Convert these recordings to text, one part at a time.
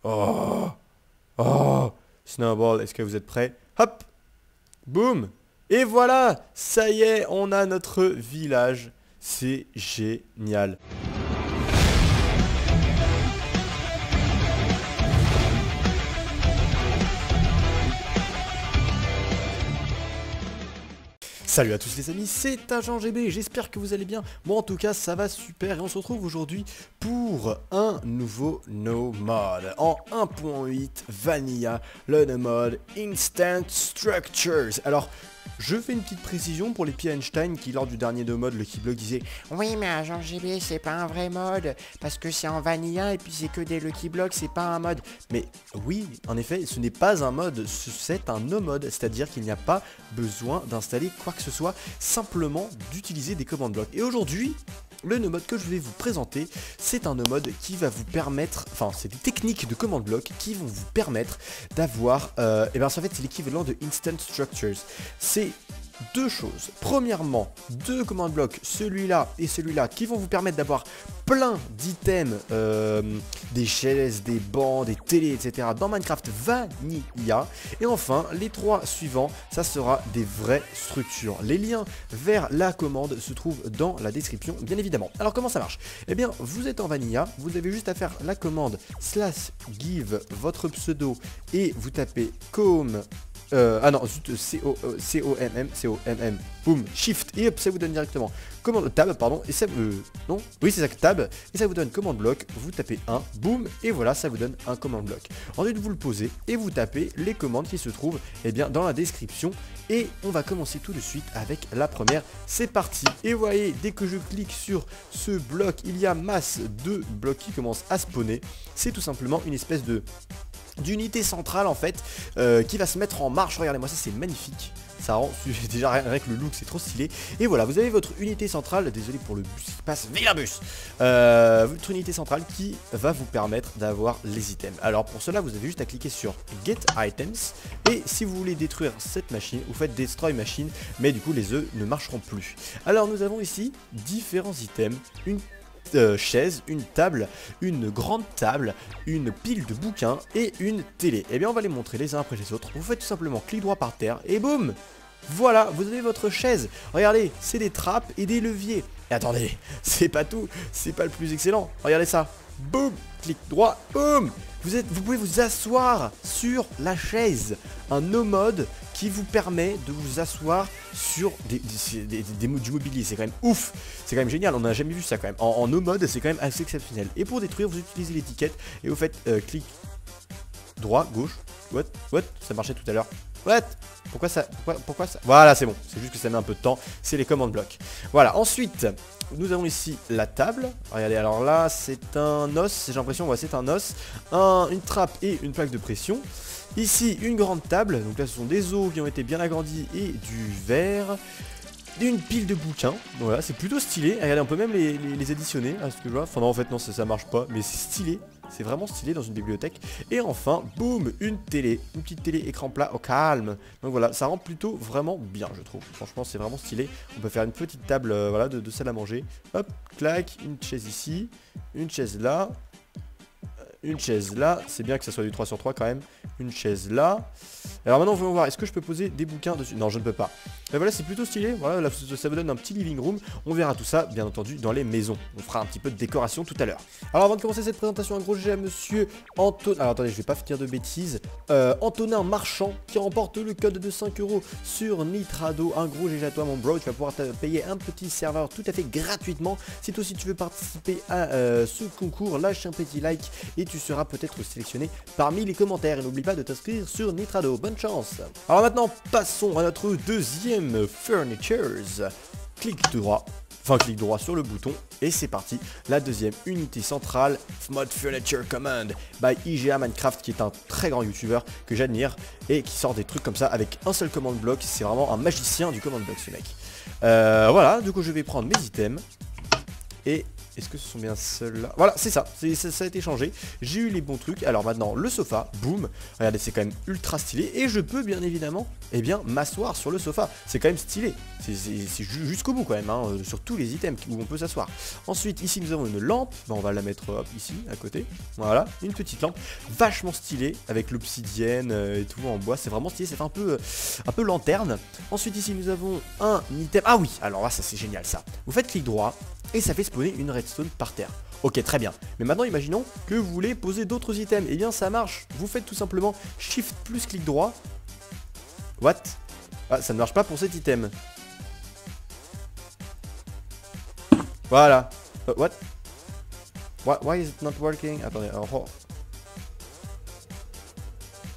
Oh, oh, Snowball, est-ce que vous êtes prêts? Hop, boum. Et voilà, ça y est, on a notre village. C'est génial. Salut à tous les amis, c'est Agent GB, j'espère que vous allez bien. Moi en tout cas ça va super et on se retrouve aujourd'hui pour un nouveau No Mod en 1.8 Vanilla, le No Mod Instant Structures. Alors je fais une petite précision pour les P. Einstein qui lors du dernier No Mod, le Keyblog disait Oui mais Agent GB c'est pas un vrai mode parce que c'est en vanilla et puis c'est que des Lucky Blocks, c'est pas un mode. mais oui, en effet, ce n'est pas un mode, c'est un no mode, c'est-à-dire qu'il n'y a pas besoin d'installer quoi que ce soit, simplement d'utiliser des commandes blocs. Et aujourd'hui, le no mode que je vais vous présenter, c'est un no mode qui va vous permettre, enfin c'est des techniques de command block qui vont vous permettre d'avoir, et bien en fait c'est l'équivalent de Instant Structures. C'est deux choses. Premièrement, deux command blocks, celui-là et celui-là, qui vont vous permettre d'avoir plein d'items, des chaises, des bancs, des télés, etc. dans Minecraft Vanilla. Et enfin, les trois suivants, ça sera des vraies structures. Les liens vers la commande se trouvent dans la description, bien évidemment. Alors comment ça marche? Eh bien, vous êtes en Vanilla, vous avez juste à faire la commande /give votre pseudo et vous tapez com. Ah non, zut, C-O-M-M, boum, shift, et hop, ça vous donne directement commande tab, pardon, et ça, non, oui c'est ça, tab, et ça vous donne commande bloc, vous tapez 1, boum, et voilà, ça vous donne un commande bloc. Ensuite, vous le posez, et vous tapez les commandes qui se trouvent, eh bien, dans la description, et on va commencer tout de suite avec la première, c'est parti. Et vous voyez, dès que je clique sur ce bloc, il y a masse de blocs qui commencent à spawner, c'est tout simplement une espèce d'unité centrale en fait qui va se mettre en marche. Regardez-moi ça, c'est magnifique, ça rend déjà rien que le look, c'est trop stylé. Et voilà, vous avez votre unité centrale, désolé pour le bus qui passe, vive un bus, votre unité centrale qui va vous permettre d'avoir les items. Alors pour cela vous avez juste à cliquer sur Get Items, et si vous voulez détruire cette machine, vous faites Destroy Machine, mais du coup les œufs ne marcheront plus. Alors nous avons ici différents items, une chaise, une table, une grande table, une pile de bouquins et une télé. Et bien on va les montrer les uns après les autres. Vous faites tout simplement clic droit par terre et boum, voilà, vous avez votre chaise. Regardez, c'est des trappes et des leviers. Et attendez, c'est pas tout, c'est pas le plus excellent. Regardez ça, boum, clic droit, boum. Vous pouvez vous asseoir sur la chaise. Un no mode qui vous permet de vous asseoir sur du mobilier. C'est quand même ouf. C'est quand même génial. On n'a jamais vu ça quand même. En no mode, c'est quand même assez exceptionnel. Et pour détruire, vous utilisez l'étiquette et vous faites clic droit, gauche. What? Ça marchait tout à l'heure. What? Pourquoi ça? Voilà, c'est bon. C'est juste que ça met un peu de temps. C'est les commandes blocs. Voilà. Ensuite, nous avons ici la table. Regardez, alors là, c'est un os. J'ai l'impression, ouais, c'est un os. Une trappe et une plaque de pression. Ici, une grande table. Donc là, ce sont des os qui ont été bien agrandis et du verre. Une pile de bouquins, voilà, c'est plutôt stylé. Regardez, on peut même les additionner à ce que je vois. Enfin non, en fait non, ça marche pas, mais c'est stylé. C'est vraiment stylé dans une bibliothèque. Et enfin, boum, une télé. Une petite télé écran plat au calme. Donc voilà, ça rend plutôt vraiment bien, je trouve. Franchement, c'est vraiment stylé. On peut faire une petite table voilà, de salle à manger. Hop, clac, une chaise ici. Une chaise là. Une chaise là. C'est bien que ça soit du 3 sur 3 quand même. Une chaise là. Alors maintenant, voyons voir, est-ce que je peux poser des bouquins dessus? Non, je ne peux pas. Et voilà, c'est plutôt stylé. Voilà, là, ça vous donne un petit living room. On verra tout ça, bien entendu, dans les maisons. On fera un petit peu de décoration tout à l'heure. Alors, avant de commencer cette présentation, un gros G à monsieur Antonin. Alors, attendez, je vais pas dire de bêtises. Antonin Marchand, qui remporte le code de 5 € sur Nitrado. Un gros GG à toi, mon bro. Tu vas pouvoir te payer un petit serveur tout à fait gratuitement. Si toi aussi tu veux participer à ce concours, lâche un petit like et tu seras peut-être sélectionné parmi les commentaires. Et n'oublie pas de t'inscrire sur Nitrado. Bonne chance. Alors maintenant, passons à notre deuxième Furnitures. Clic droit sur le bouton et c'est parti. La deuxième unité centrale, Mod Furniture Command by IGA Minecraft, qui est un très grand youtubeur que j'admire et qui sort des trucs comme ça avec un seul command block. C'est vraiment un magicien du command block ce mec. Voilà, du coup je vais prendre mes items et est-ce que ce sont bien ceux-là? Voilà, c'est ça, ça a été changé. J'ai eu les bons trucs. Alors maintenant, le sofa, boum. Regardez, c'est quand même ultra stylé. Et je peux bien évidemment, eh bien, m'asseoir sur le sofa. C'est quand même stylé. C'est jusqu'au bout quand même, hein, sur tous les items où on peut s'asseoir. Ensuite, ici, nous avons une lampe. Ben, on va la mettre hop, ici, à côté. Voilà, une petite lampe. Vachement stylée, avec l'obsidienne et tout en bois. C'est vraiment stylé, c'est un peu lanterne. Ensuite, ici, nous avons un item. Ah oui, alors là, ça c'est génial ça. Vous faites clic droit. Et ça fait spawner une redstone par terre. Ok, très bien. Mais maintenant, imaginons que vous voulez poser d'autres items. Eh bien, ça marche. Vous faites tout simplement Shift plus clic droit. What? Ah, ça ne marche pas pour cet item. Voilà. What? Why is it not working? Attendez. Oh.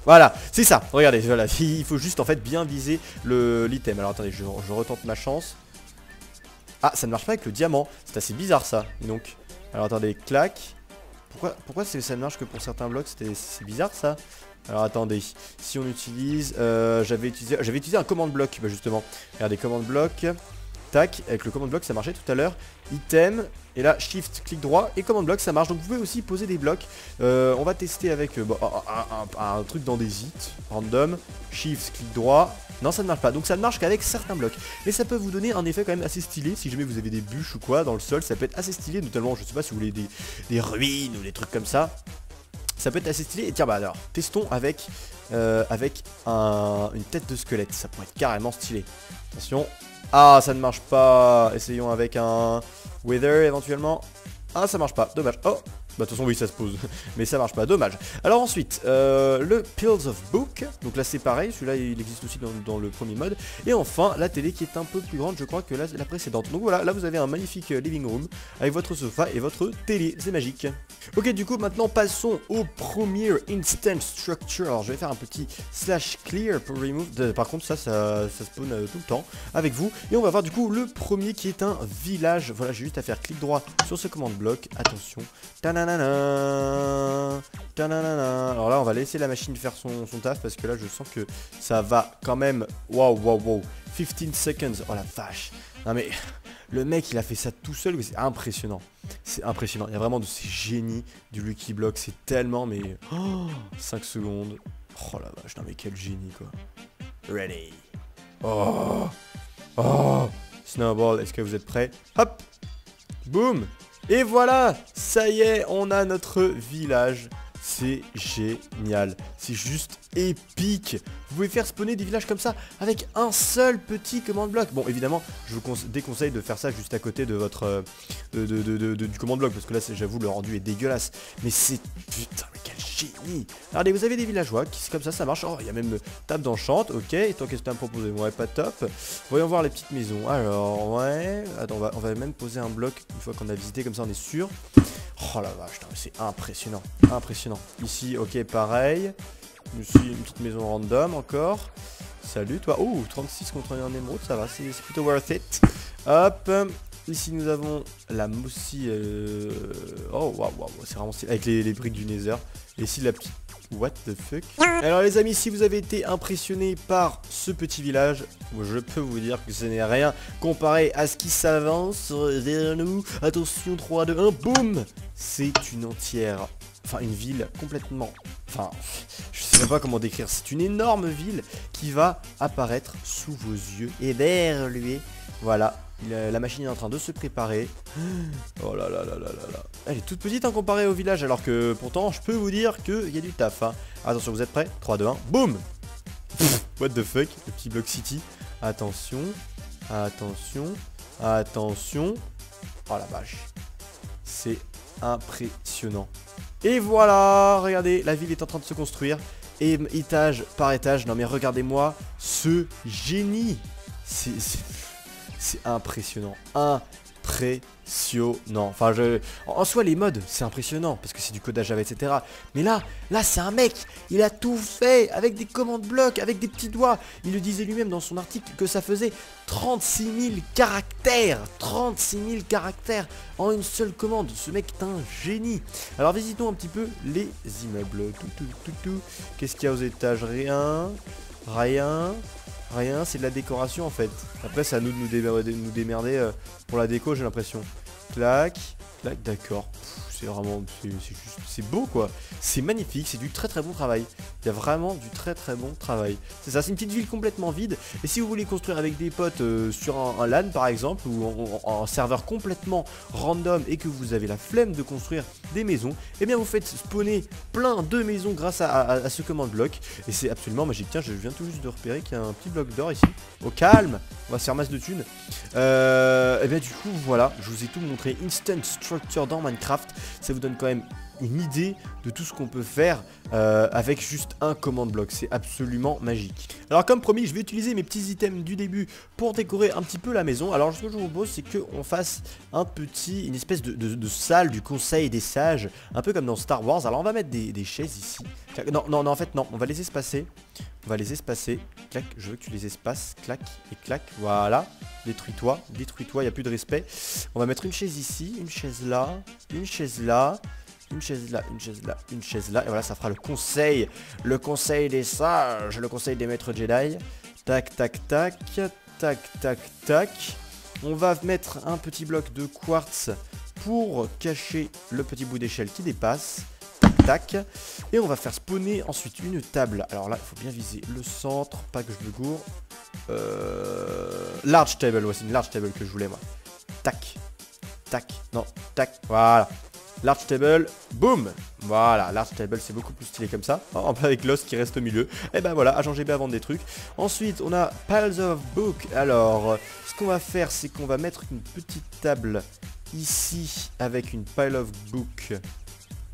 Voilà, c'est ça. Regardez, voilà. Il faut juste en fait bien viser l'item. Alors attendez, je retente ma chance. Ah, ça ne marche pas avec le diamant. C'est assez bizarre ça. Donc, alors attendez, clac. Pourquoi ça ne marche que pour certains blocs? C'est bizarre ça. Alors attendez, si on utilise, j'avais utilisé un command bloc, bah justement. Regardez, command bloc. Tac, avec le command bloc ça marchait tout à l'heure. Item, et là shift, clic droit et command bloc ça marche. Donc vous pouvez aussi poser des blocs. On va tester avec un truc dans des hits. Random, shift, clic droit. Non, ça ne marche pas, donc ça ne marche qu'avec certains blocs. Mais ça peut vous donner un effet quand même assez stylé. Si jamais vous avez des bûches ou quoi dans le sol, ça peut être assez stylé. Notamment, je sais pas si vous voulez des ruines ou des trucs comme ça. Ça peut être assez stylé. Et tiens, bah alors, testons avec une tête de squelette. Ça pourrait être carrément stylé. Attention. Ah, ça ne marche pas. Essayons avec un Wither éventuellement. Ah, ça marche pas. Dommage. Oh, bah de toute façon oui ça se pose. Mais ça marche pas, dommage. Alors ensuite le Pills of Book. Donc là c'est pareil, celui-là il existe aussi dans le premier mode. Et enfin la télé qui est un peu plus grande je crois que la précédente. Donc voilà, là vous avez un magnifique living room avec votre sofa et votre télé, c'est magique. Ok, du coup maintenant passons au premier instant structure. Alors je vais faire un petit slash clear pour remove. Par contre ça spawn tout le temps avec vous. Et on va voir du coup le premier qui est un village. Voilà, j'ai juste à faire clic droit sur ce command bloc. Attention. Alors là on va laisser la machine faire son taf parce que là je sens que ça va quand même. Wow 15 seconds. Oh la vache. Non mais le mec il a fait ça tout seul. C'est impressionnant. C'est impressionnant. Il y a vraiment de ces génies du Lucky Block. C'est tellement mais 5 secondes. Oh la vache. Non mais quel génie quoi. Ready. Oh Snowball, est-ce que vous êtes prêts? Hop. Boum. Et voilà, ça y est, on a notre village. C'est génial, c'est juste épique. Vous pouvez faire spawner des villages comme ça avec un seul petit command bloc. Bon, évidemment, je vous déconseille de faire ça juste à côté de votre du command bloc parce que là, j'avoue, le rendu est dégueulasse. Mais c'est putain, mais quel génie. Regardez, vous avez des villageois qui comme ça marche. Oh, il y a même table d'enchant. Ok, et toi, qu'est-ce que tu as à me proposer? Ouais, pas top. Voyons voir les petites maisons. Alors, ouais. Attends, on va même poser un bloc une fois qu'on a visité, comme ça, on est sûr. Oh la vache, c'est impressionnant. Impressionnant. Ici, ok, pareil. Ici, une petite maison random encore. Salut toi. Oh, 36 contre un émeraude, ça va, c'est plutôt worth it. Hop. Ici, nous avons la moussie. Oh, waouh, c'est vraiment stylé. Avec les briques du Nether. Et ici, la petite. What the fuck? Alors les amis, si vous avez été impressionné par ce petit village, je peux vous dire que ce n'est rien comparé à ce qui s'avance vers nous. Attention, 3, 2, 1, boum! C'est une entière, enfin une ville complètement, enfin je sais même pas comment décrire, c'est une énorme ville qui va apparaître sous vos yeux et vers lui. Voilà. La machine est en train de se préparer. Oh là là là là là là. Elle est toute petite hein, comparée au village alors que pourtant je peux vous dire qu'il y a du taf hein. Attention, vous êtes prêts? 3, 2, 1, boum. What the fuck, le petit bloc city. Attention. Attention. Attention. Oh la vache. C'est impressionnant. Et voilà, regardez, la ville est en train de se construire. Et étage par étage. Non mais regardez-moi ce génie. C'est impressionnant, impressionnant. Enfin, en soi, les mods, c'est impressionnant parce que c'est du codage Java, etc. Mais là, c'est un mec, il a tout fait avec des commandes blocs, avec des petits doigts. Il le disait lui-même dans son article que ça faisait 36 000 caractères. 36 000 caractères en une seule commande. Ce mec est un génie. Alors, visitons un petit peu les immeubles. Qu'est-ce qu'il y a aux étages? Rien. Rien, c'est de la décoration en fait. Après c'est à nous de nous démerder pour la déco, j'ai l'impression. clac, clac, d'accord. C'est vraiment, c'est beau quoi. C'est magnifique, c'est du très très bon travail. Il y a vraiment du très très bon travail. C'est ça, c'est une petite ville complètement vide. Et si vous voulez construire avec des potes sur un LAN par exemple, ou en serveur complètement random et que vous avez la flemme de construire des maisons, eh bien vous faites spawner plein de maisons grâce à ce command block. Et c'est absolument magique. Tiens, je viens tout juste de repérer qu'il y a un petit bloc d'or ici. Au calme, on va se faire masse de thunes. Et bien du coup, voilà, je vous ai tout montré. Instant Structure dans Minecraft. Ça vous donne quand même une idée de tout ce qu'on peut faire avec juste un command block. C'est absolument magique. Alors comme promis, je vais utiliser mes petits items du début pour décorer un petit peu la maison. Alors ce que je vous propose, c'est qu'on fasse une espèce de salle du conseil des sages, un peu comme dans Star Wars. Alors on va mettre des chaises ici. Non, en fait non, on va les espacer. On va les espacer. Clac, je veux que tu les espaces. Clac et clac. Voilà. Détruis-toi, détruis-toi, il n'y a plus de respect. On va mettre une chaise ici, une chaise là, une chaise là. Une chaise là, une chaise là, une chaise là. Et voilà, ça fera le conseil des sages, le conseil des maîtres Jedi. Tac, tac, tac, tac, tac, tac. On va mettre un petit bloc de quartz pour cacher le petit bout d'échelle qui dépasse. Tac. Et on va faire spawner ensuite une table. Alors là, il faut bien viser le centre, pas que je me gourre. Large table, ouais, c'est une large table que je voulais moi. Tac, tac, non, tac, voilà. Large table, boum. Voilà, large table, c'est beaucoup plus stylé comme ça. Oh, avec l'os qui reste au milieu. Et ben voilà, agent GB à vendre des trucs. Ensuite, on a piles of book. Alors, ce qu'on va faire, c'est qu'on va mettre une petite table ici avec une pile of book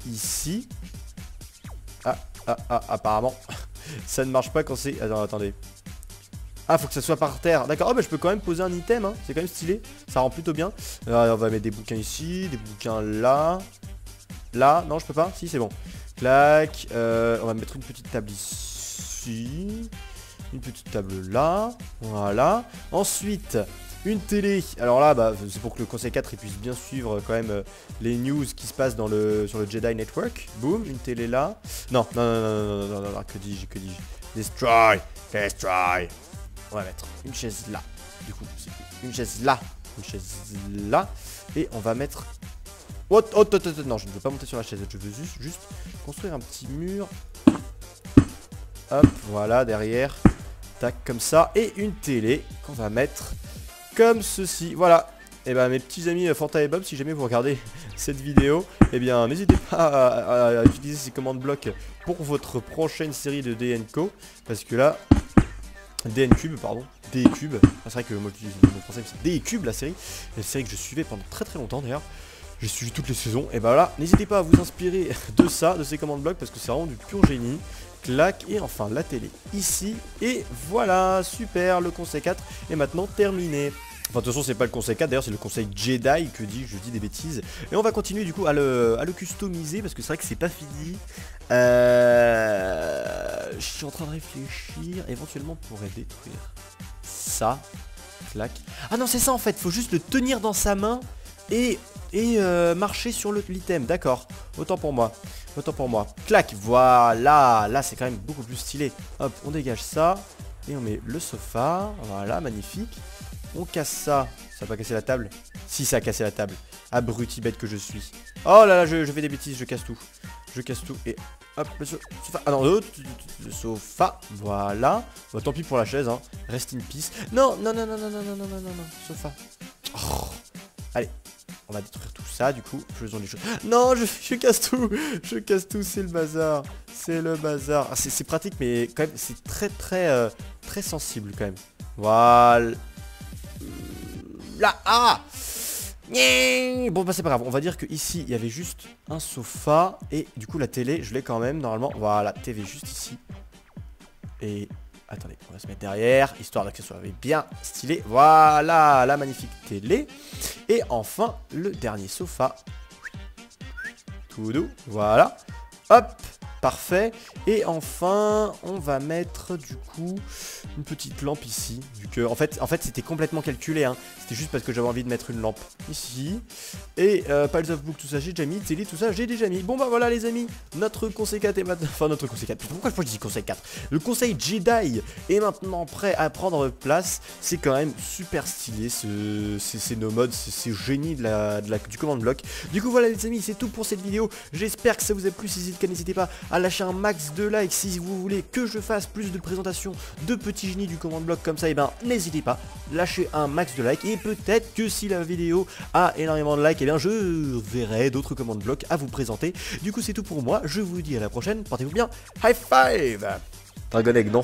ici. Apparemment, ça ne marche pas quand c'est... Attendez. Ah, faut que ça soit par terre. D'accord, oh, bah, je peux quand même poser un item, hein. C'est quand même stylé. Ça rend plutôt bien. On va mettre des bouquins ici, des bouquins là. Là, non, je peux pas. Si, c'est bon. Clac. On va mettre une petite table ici. Une petite table là. Voilà. Ensuite, une télé. Alors là, bah, c'est pour que le conseil 4 il puisse bien suivre quand même les news qui se passent sur le Jedi Network. Boum, une télé là. Non, que dis-je. Destroy. Destroy. On va mettre une chaise là. Du coup, c'est une chaise là. Une chaise là. Et on va mettre... Oh, non, je ne veux pas monter sur la chaise. Je veux juste construire un petit mur. Hop, voilà, derrière. Tac, comme ça. Et une télé qu'on va mettre comme ceci. Voilà. Et ben mes petits amis Fanta et Bob, si jamais vous regardez cette vidéo, eh bien n'hésitez pas à utiliser ces commandes blocs pour votre prochaine série de DNCO. Parce que là... DNCube, pardon. DCube. Ah, c'est vrai que moi j'utilise le mot français, c'est DCube la série. La série que je suivais pendant très très longtemps d'ailleurs. J'ai suivi toutes les saisons. Et bah voilà, n'hésitez pas à vous inspirer de ça, de ces commandes blocs, parce que c'est vraiment du pur génie. Clac, et enfin la télé ici. Et voilà, super, le conseil 4 est maintenant terminé. Enfin, de toute façon, c'est pas le conseil 4, d'ailleurs, c'est le conseil Jedi que je dis des bêtises. Et on va continuer du coup à le customiser parce que c'est vrai que c'est pas fini. Je suis en train de réfléchir. Éventuellement, on pourrait détruire ça. Clac. Ah non, c'est ça en fait, faut juste le tenir dans sa main et marcher sur l'item. D'accord, autant pour moi. Autant pour moi. Clac, voilà. Là, c'est quand même beaucoup plus stylé. Hop, on dégage ça. Et on met le sofa. Voilà, magnifique. On casse ça. Ça va pas casser la table? Si, ça a cassé la table. Abruti bête que je suis. Oh là là, je fais des bêtises, je casse tout. Je casse tout et hop, le sofa. Ah non, le sofa. Voilà. Bon, tant pis pour la chaise, hein. Rest in peace. Non. Sofa. Oh. Allez, on va détruire tout ça, du coup. Faisons les choses. Non, je casse tout. Je casse tout, c'est le bazar. C'est le bazar. Ah, c'est pratique, mais quand même, c'est très sensible quand même. Voilà. Là, ah! Bon bah c'est pas grave, on va dire que ici il y avait juste un sofa. Et du coup la télé je l'ai quand même normalement. Voilà, TV juste ici. Et attendez, on va se mettre derrière, histoire que ça soit bien stylé. Voilà, la magnifique télé. Et enfin le dernier sofa. Tout doux, voilà. Hop, Parfait. Et enfin, on va mettre du coup une petite lampe ici. Vu que, en fait c'était complètement calculé. Hein. C'était juste parce que j'avais envie de mettre une lampe ici. Et Piles of Book, tout ça, j'ai déjà mis. Télé, tout ça, j'ai déjà mis. Bon bah voilà les amis, notre conseil 4 est maintenant... Enfin notre conseil 4, pourquoi je dis conseil 4? Le conseil Jedi est maintenant prêt à prendre place. C'est quand même super stylé, c'est nos modes, c'est génie du command block. Du coup voilà les amis, c'est tout pour cette vidéo. J'espère que ça vous a plu. Si c'est le cas, n'hésitez pas à lâcher un max de likes. Si vous voulez que je fasse plus de présentations de petits génies du command block comme ça, et ben n'hésitez pas, lâchez un max de likes. Et peut-être que si la vidéo a énormément de likes, et bien je verrai d'autres command block à vous présenter. Du coup c'est tout pour moi, je vous dis à la prochaine, portez-vous bien, high five. Dragon Egg, non.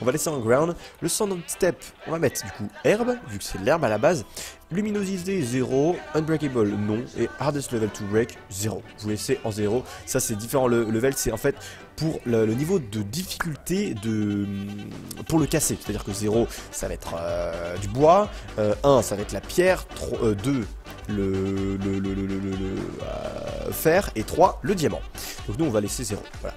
On va laisser en ground. Le Sound Step, on va mettre du coup herbe, vu que c'est de l'herbe à la base. Luminosité 0, Unbreakable non, et Hardest Level to Break 0. Vous laissez en 0. Ça c'est différent. Le level c'est en fait pour le niveau de difficulté pour le casser. C'est-à-dire que 0 ça va être du bois, 1 ça va être la pierre, 2 le fer et 3 le diamant. Donc nous on va laisser 0. Voilà.